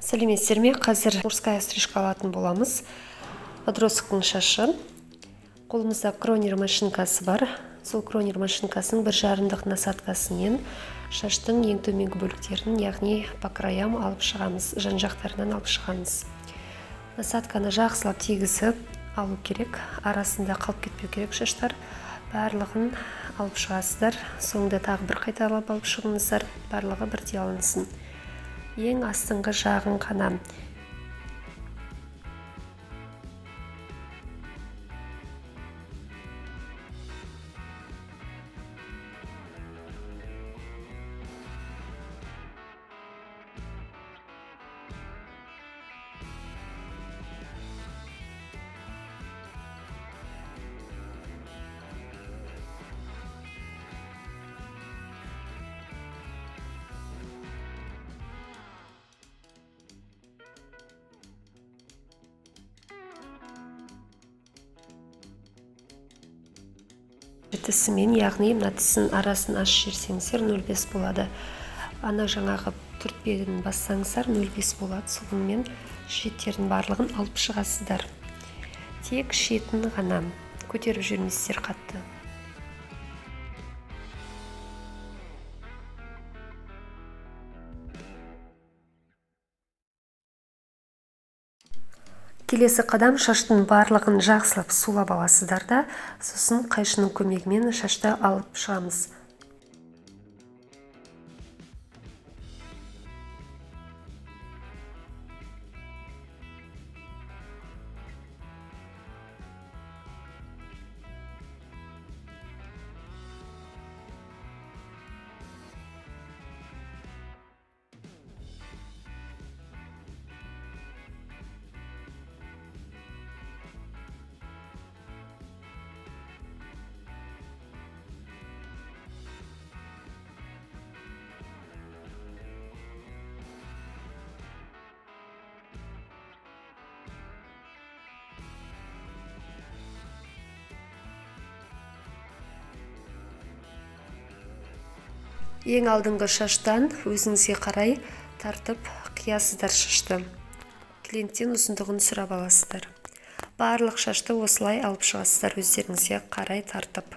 Сәлеметсіздер ме? Қазір мужская стрижка алатын боламыз. Подросткың шашы. Қолымызда кронер машинкасы бар. Сол кронер машинкасының 1,5 насадкасымен шаштың ең төменгі бөліктерін, яғни по краям алып шығамыз, жан жақтарынан алып шығамыз. Насадканы жақсылап тигізіп алу керек, арасында қалып кетпеу керек шаштар. Барлығын алып шығасыздар. Соңында тағы бір қайталап алып шығыңыздар, барлығы бірдей алынсын. Ең астыңғы жағын ғана тісімен, яғни мына тісін арасын ашып жіберсеңіздер 0,5 болады. Ана жаңағы түртпеден бассаңыздар 0,5 болады. Соғымен шеттердің барлығын алып шығасыздар. Тек шетін ғана көтеріп жүрмейсіздер қатты. Келесі қадам, шаштың барлығын жақсылап сулап аласыздар да, сосын қайшының көмегімен шашты алып шығамыз. Ең алдыңғы шаштан өзіңізге қарай тартып қиясыздар шашты. Клиенттен ұзындығын сұрап аласыздар. Барлық шашты осылай алып шығасыздар өздеріңізге қарай тартып.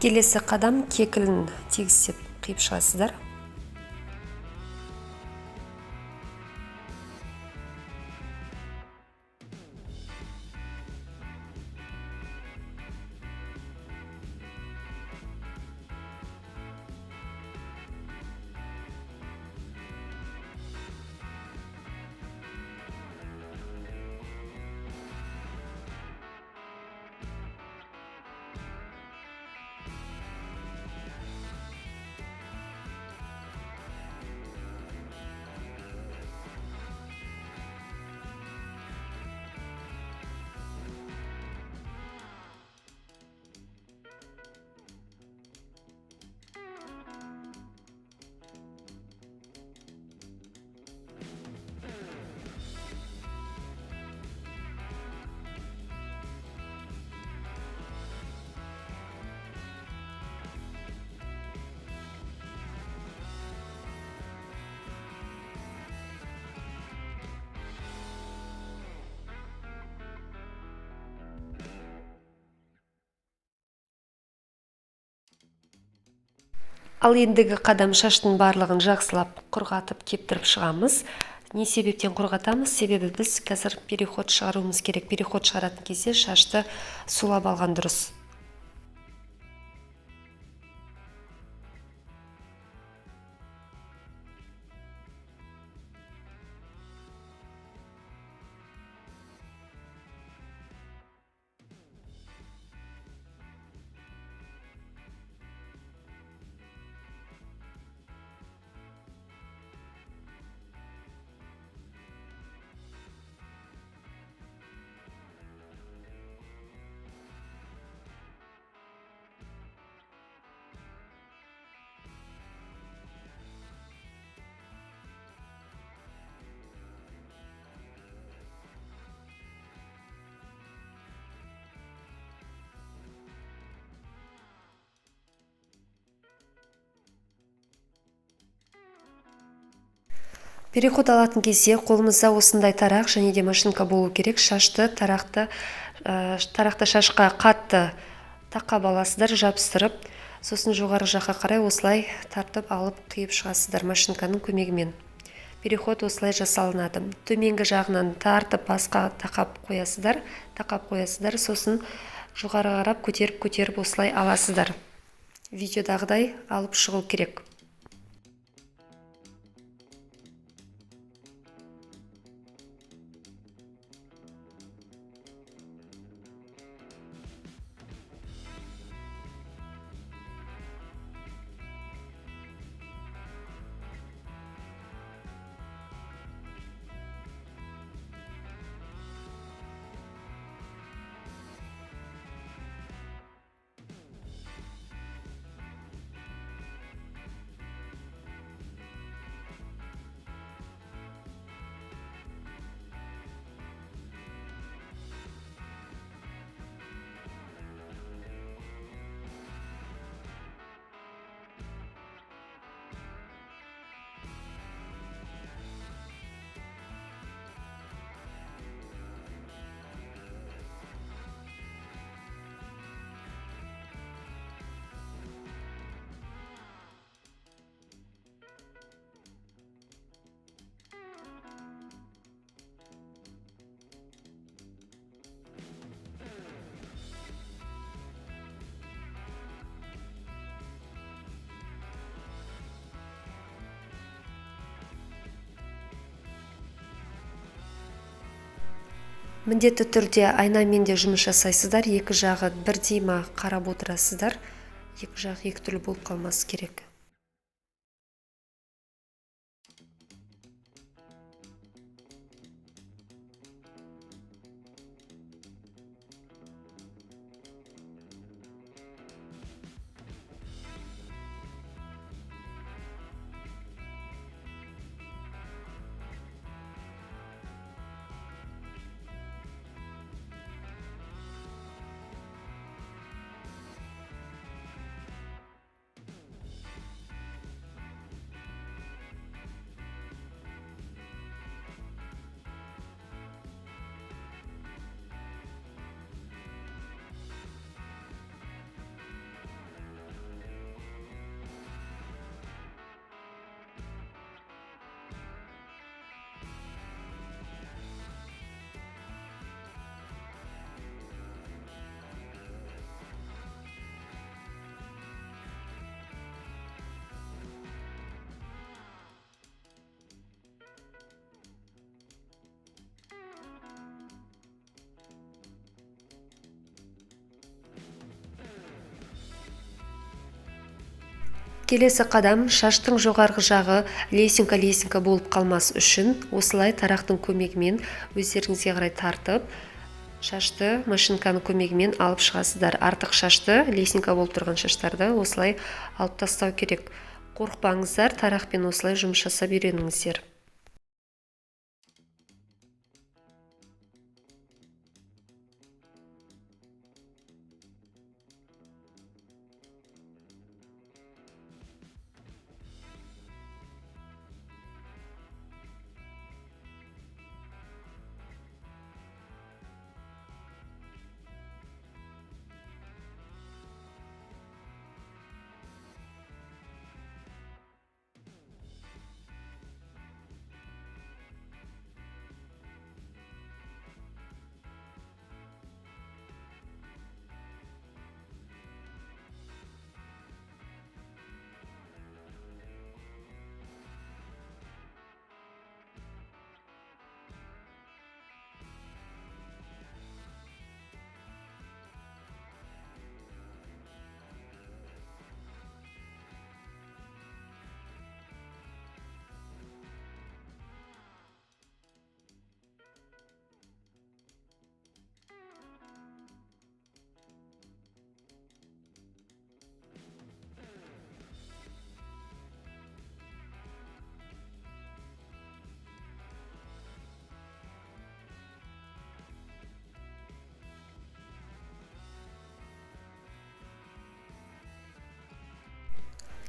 Келесі қадам, кекілін тегістеп қиып шығасыздар. Ал ендігі қадам шаштың барлығын жақсылап құрғатып кептіріп шығамыз. Не себептен құрғатамыз? Себебі біз қазір переход шығаруымыз керек. Переход шығаратын кезде шашты сулап алған дұрыс. Переход алатын кезде қолымызда осындай тарақ және де машинка болу керек. Тарақты шашқа қатты тақап аласыздар, жабыстырып, сосын жоғары жаққа қарай осылай тартып алып қиып шығасыздар машинканың көмегімен. Переход осылай жасалынады. Төменгі жағынан тартып басқа тақап қоясыздар, сосын жоғары қарап көтеріп осылай аласыздар. Видеодағыдай алып шығу керек. Міндетті түрде айнамен де жұмыс жасайсыздар. Екі жағы бірдей ма қарап отырасыздар. Екі жағы екі түрлі болып қалмасы керек. Келесі қадам, шаштың жоғарғы жағы лесенка болып қалмас үшін осылай тарақтың көмегімен өздеріңізге қарай тартып, шашты машинканың көмегімен алып шығасыздар. Артық шашты, лесенка болып тұрған шаштарды осылай алып тастау керек. Қорықпаңыздар, тарақпен осылай жұмыс жасап үйреніңіздер.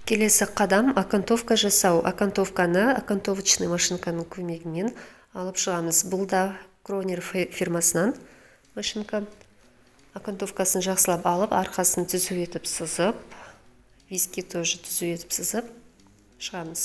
Келесі қадам окантовка жасау. Окантовканы окантовочный машинканың көмегімен алып шығамыз. Бұл да Кронер фирмасынан машинка. Окантовкасын жақсылап алып, арқасын түзу етіп сызып, виски тоже түзу етіп сызып шығамыз.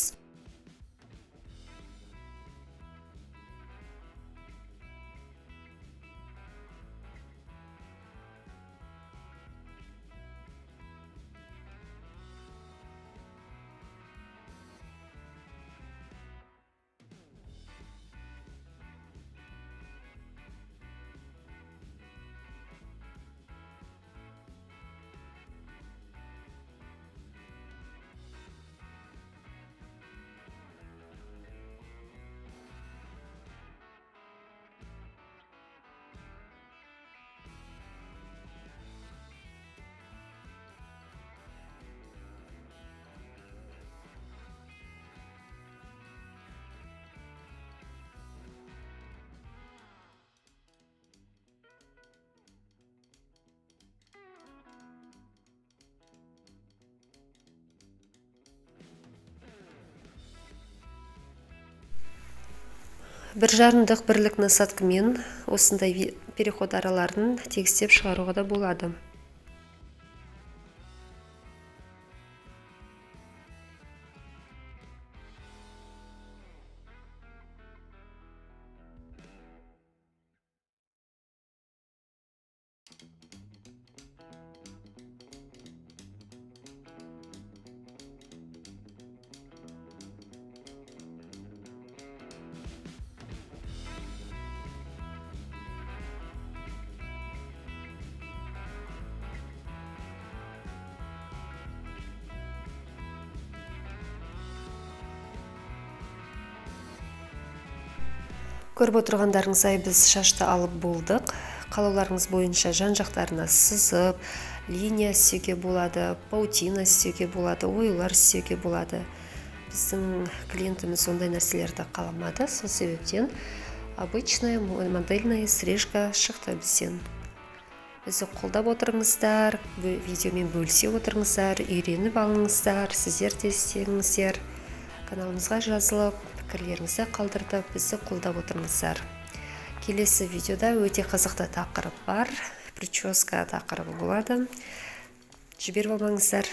Бір жарымдық бірлік насадкамен осындай переход араларын тегістеп шығаруға да болады. Көріп отырғандарыңыздай біз шашты алып болдық. Қалауларыңыз бойынша жан-жақтарына сызып, линия істеуге болады, паутина істеуге болады, оюлар істеуге болады. Біздің клиентіміз ондай нәрселерді қаламады, сол себептен обычная модельная стрижка шықты бізден. Бізді қолдап отырыңыздар, видеомен бөлісе отырыңыздар, үйреніп алыңыздар, сіздер де істеңіздер. Каналымызға жазылып, пікірлеріңізді қалдырып, бізді қолдап отырыңыздар. Келесі видеода өте қызықты тақырып бар, прическа тақырыбы болады. Жіберіп алмаңыздар.